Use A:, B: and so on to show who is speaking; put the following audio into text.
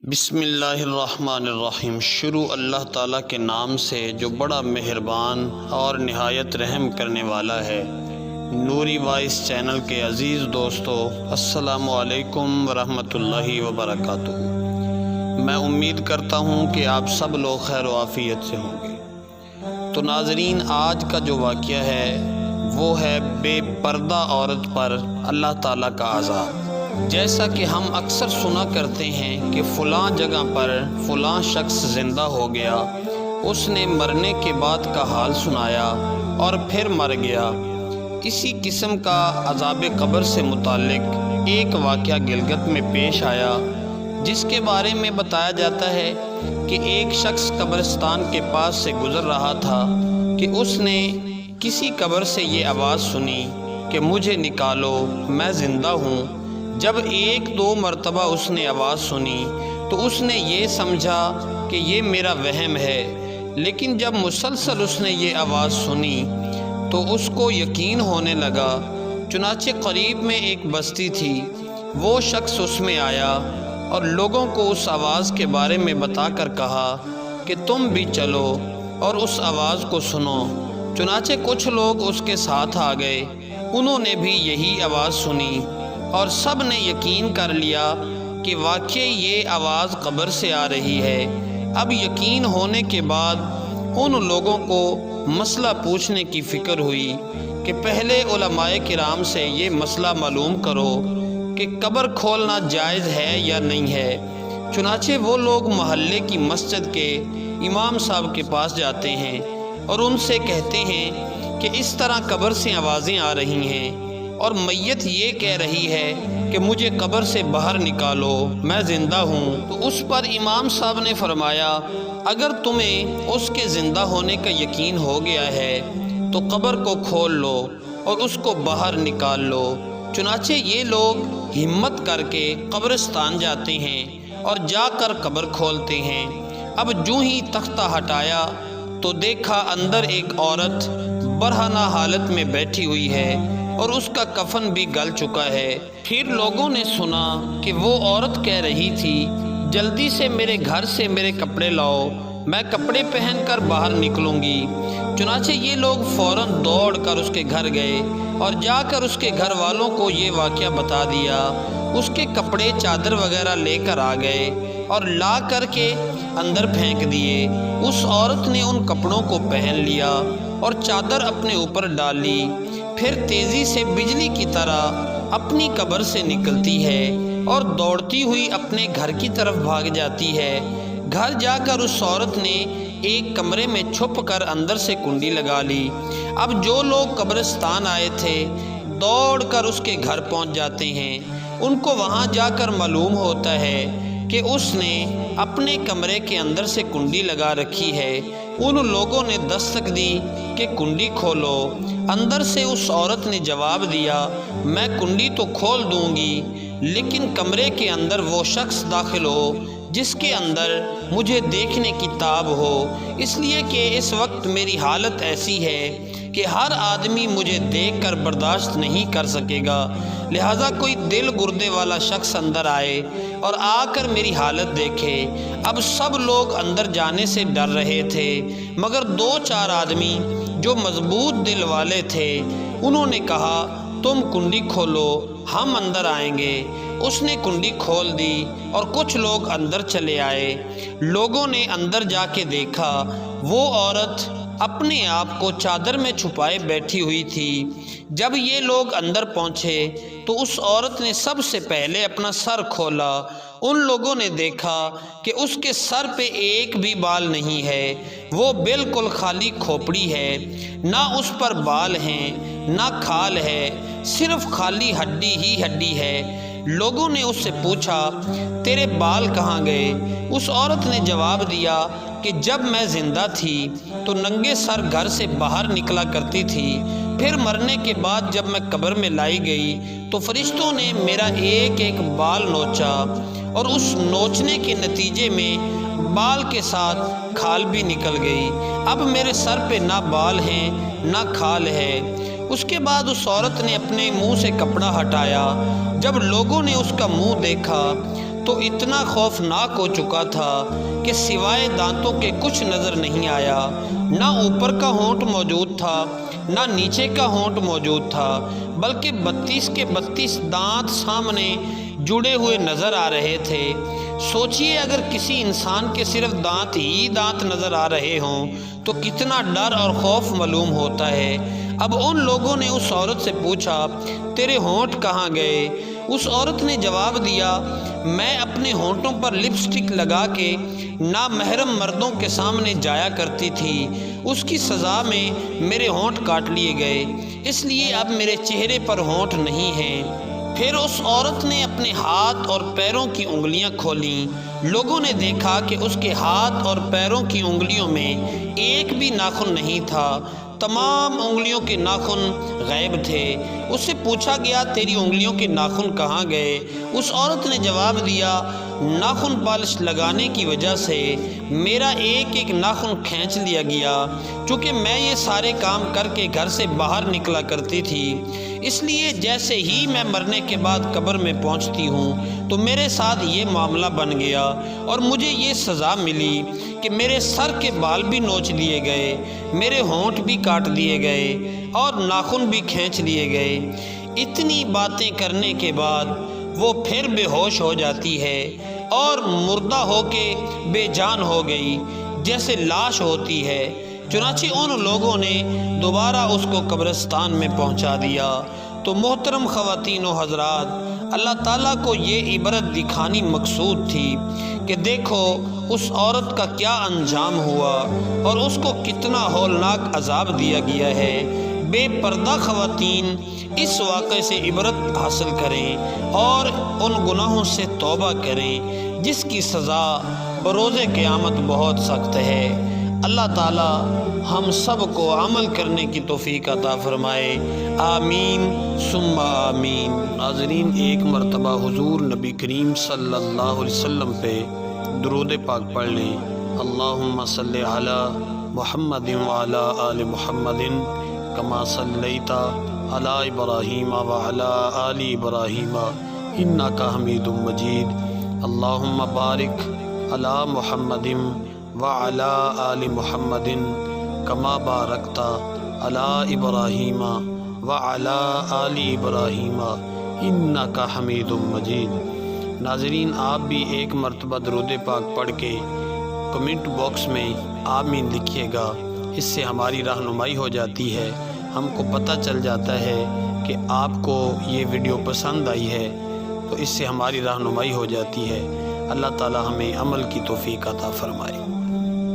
A: بسم اللہ الرحمن الرحیم۔ شروع اللہ تعالیٰ کے نام سے جو بڑا مہربان اور نہایت رحم کرنے والا ہے۔ نوری وائس چینل کے عزیز دوستو، السلام علیکم ورحمۃ اللہ وبرکاتہ۔ میں امید کرتا ہوں کہ آپ سب لوگ خیر و عافیت سے ہوں گے۔ تو ناظرین، آج کا جو واقعہ ہے وہ ہے بے پردہ عورت پر اللہ تعالیٰ کا عذاب۔ جیسا کہ ہم اکثر سنا کرتے ہیں کہ فلاں جگہ پر فلاں شخص زندہ ہو گیا، اس نے مرنے کے بعد کا حال سنایا اور پھر مر گیا۔ اسی قسم کا عذاب قبر سے متعلق ایک واقعہ گلگت میں پیش آیا، جس کے بارے میں بتایا جاتا ہے کہ ایک شخص قبرستان کے پاس سے گزر رہا تھا کہ اس نے کسی قبر سے یہ آواز سنی کہ مجھے نکالو، میں زندہ ہوں۔ جب ایک دو مرتبہ اس نے آواز سنی تو اس نے یہ سمجھا کہ یہ میرا وہم ہے، لیکن جب مسلسل اس نے یہ آواز سنی تو اس کو یقین ہونے لگا۔ چنانچہ قریب میں ایک بستی تھی، وہ شخص اس میں آیا اور لوگوں کو اس آواز کے بارے میں بتا کر کہا کہ تم بھی چلو اور اس آواز کو سنو۔ چنانچہ کچھ لوگ اس کے ساتھ آ گئے، انہوں نے بھی یہی آواز سنی اور سب نے یقین کر لیا کہ واقعی یہ آواز قبر سے آ رہی ہے۔ اب یقین ہونے کے بعد ان لوگوں کو مسئلہ پوچھنے کی فکر ہوئی کہ پہلے علماء کرام سے یہ مسئلہ معلوم کرو کہ قبر کھولنا جائز ہے یا نہیں ہے۔ چنانچہ وہ لوگ محلے کی مسجد کے امام صاحب کے پاس جاتے ہیں اور ان سے کہتے ہیں کہ اس طرح قبر سے آوازیں آ رہی ہیں اور میت یہ کہہ رہی ہے کہ مجھے قبر سے باہر نکالو، میں زندہ ہوں۔ تو اس پر امام صاحب نے فرمایا، اگر تمہیں اس کے زندہ ہونے کا یقین ہو گیا ہے تو قبر کو کھول لو اور اس کو باہر نکال لو۔ چنانچہ یہ لوگ ہمت کر کے قبرستان جاتے ہیں اور جا کر قبر کھولتے ہیں۔ اب جو ہی تختہ ہٹایا تو دیکھا اندر ایک عورت برہنہ حالت میں بیٹھی ہوئی ہے اور اس کا کفن بھی گل چکا ہے۔ پھر لوگوں نے سنا کہ وہ عورت کہہ رہی تھی، جلدی سے میرے گھر سے میرے کپڑے لاؤ، میں کپڑے پہن کر باہر نکلوں گی۔ چنانچہ یہ لوگ فوراً دوڑ کر اس کے گھر گئے اور جا کر اس کے گھر والوں کو یہ واقعہ بتا دیا۔ اس کے کپڑے چادر وغیرہ لے کر آ گئے اور لا کر کے اندر پھینک دیے۔ اس عورت نے ان کپڑوں کو پہن لیا اور چادر اپنے اوپر ڈال لی، پھر تیزی سے بجلی کی طرح اپنی قبر سے نکلتی ہے اور دوڑتی ہوئی اپنے گھر کی طرف بھاگ جاتی ہے۔ گھر جا کر اس عورت نے ایک کمرے میں چھپ کر اندر سے کنڈی لگا لی۔ اب جو لوگ قبرستان آئے تھے دوڑ کر اس کے گھر پہنچ جاتے ہیں۔ ان کو وہاں جا کر معلوم ہوتا ہے کہ اس نے اپنے کمرے کے اندر سے کنڈی لگا رکھی ہے۔ ان لوگوں نے دستک دی کہ کنڈی کھولو۔ اندر سے اس عورت نے جواب دیا، میں کنڈی تو کھول دوں گی، لیکن کمرے کے اندر وہ شخص داخل ہو جس کے اندر مجھے دیکھنے کی تاب ہو، اس لیے کہ اس وقت میری حالت ایسی ہے کہ ہر آدمی مجھے دیکھ کر برداشت نہیں کر سکے گا، لہٰذا کوئی دل گردے والا شخص اندر آئے اور آ کر میری حالت دیکھے۔ اب سب لوگ اندر جانے سے ڈر رہے تھے، مگر دو چار آدمی جو مضبوط دل والے تھے انہوں نے کہا، تم کنڈی کھولو، ہم اندر آئیں گے۔ اس نے کنڈی کھول دی اور کچھ لوگ اندر چلے آئے۔ لوگوں نے اندر جا کے دیکھا، وہ عورت اپنے آپ کو چادر میں چھپائے بیٹھی ہوئی تھی۔ جب یہ لوگ اندر پہنچے تو اس عورت نے سب سے پہلے اپنا سر کھولا۔ ان لوگوں نے دیکھا کہ اس کے سر پہ ایک بھی بال نہیں ہے، وہ بالکل خالی کھوپڑی ہے، نہ اس پر بال ہیں نہ کھال ہے، صرف خالی ہڈی ہی ہڈی ہے۔ لوگوں نے اس سے پوچھا، تیرے بال کہاں گئے؟ اس عورت نے جواب دیا کہ جب میں زندہ تھی تو ننگے سر گھر سے باہر نکلا کرتی تھی، پھر مرنے کے بعد جب میں قبر میں لائی گئی تو فرشتوں نے میرا ایک ایک بال نوچا اور اس نوچنے کے نتیجے میں بال کے ساتھ کھال بھی نکل گئی۔ اب میرے سر پہ نہ بال ہیں نہ کھال ہے۔ اس کے بعد اس عورت نے اپنے منہ سے کپڑا ہٹایا۔ جب لوگوں نے اس کا منہ دیکھا تو تو اتنا خوفناک ہو چکا تھا کہ سوائے دانتوں کے کچھ نظر نہیں آیا۔ نہ اوپر کا ہونٹ موجود تھا نہ نیچے کا ہونٹ موجود تھا، بلکہ 32 کے 32 دانت سامنے جڑے ہوئے نظر آ رہے تھے۔ سوچئے اگر کسی انسان کے صرف دانت ہی دانت نظر آ رہے ہوں تو کتنا ڈر اور خوف معلوم ہوتا ہے۔ اب ان لوگوں نے اس عورت سے پوچھا، تیرے ہونٹ کہاں گئے؟ اس عورت نے جواب دیا، میں اپنے ہونٹوں پر لپسٹک لگا کے نامحرم مردوں کے سامنے جایا کرتی تھی، اس کی سزا میں میرے ہونٹ کاٹ لیے گئے، اس لیے اب میرے چہرے پر ہونٹ نہیں ہیں۔ پھر اس عورت نے اپنے ہاتھ اور پیروں کی انگلیاں کھولیں۔ لوگوں نے دیکھا کہ اس کے ہاتھ اور پیروں کی انگلیوں میں ایک بھی ناخن نہیں تھا، تمام انگلیوں کے ناخن غائب تھے۔ اس سے پوچھا گیا، تیری انگلیوں کے ناخن کہاں گئے؟ اس عورت نے جواب دیا، ناخن پالش لگانے کی وجہ سے میرا ایک ایک ناخن کھینچ لیا گیا، چونکہ میں یہ سارے کام کر کے گھر سے باہر نکلا کرتی تھی، اس لیے جیسے ہی میں مرنے کے بعد قبر میں پہنچتی ہوں تو میرے ساتھ یہ معاملہ بن گیا اور مجھے یہ سزا ملی کہ میرے سر کے بال بھی نوچ لیے گئے، میرے ہونٹ بھی کاٹ دیے گئے اور ناخن بھی کھینچ لیے گئے۔ اتنی باتیں کرنے کے بعد وہ پھر بے ہوش ہو جاتی ہے اور مردہ ہو کے بے جان ہو گئی، جیسے لاش ہوتی ہے۔ چنانچہ ان لوگوں نے دوبارہ اس کو قبرستان میں پہنچا دیا۔ تو محترم خواتین و حضرات، اللہ تعالیٰ کو یہ عبرت دکھانی مقصود تھی کہ دیکھو اس عورت کا کیا انجام ہوا اور اس کو کتنا ہولناک عذاب دیا گیا ہے۔ بے پردہ خواتین اس واقعے سے عبرت حاصل کریں اور ان گناہوں سے توبہ کریں جس کی سزا بروز قیامت بہت سخت ہے۔ اللہ تعالی ہم سب کو عمل کرنے کی توفیق عطا فرمائے، آمین ثم آمین۔ ناظرین، ایک مرتبہ حضور نبی کریم صلی اللہ علیہ وسلم پہ درود پاک پڑھ لیں۔ اللہم صلی علی محمد وعلی آل محمد کما صلیت علی ابراہیم وعلی آل ابراہیم انک حمید مجید۔ اللہم بارک علی محمد وعلی آل محمد کما بارکت علی ابراہیم وعلی آل ابراہیم انک حمید مجید۔ ناظرین، آپ بھی ایک مرتبہ درود پاک پڑھ کے کمنٹ باکس میں آمین لکھیے گا، اس سے ہماری رہنمائی ہو جاتی ہے، ہم کو پتہ چل جاتا ہے کہ آپ کو یہ ویڈیو پسند آئی ہے، تو اس سے ہماری رہنمائی ہو جاتی ہے۔ اللہ تعالی ہمیں عمل کی توفیق عطا فرمائے۔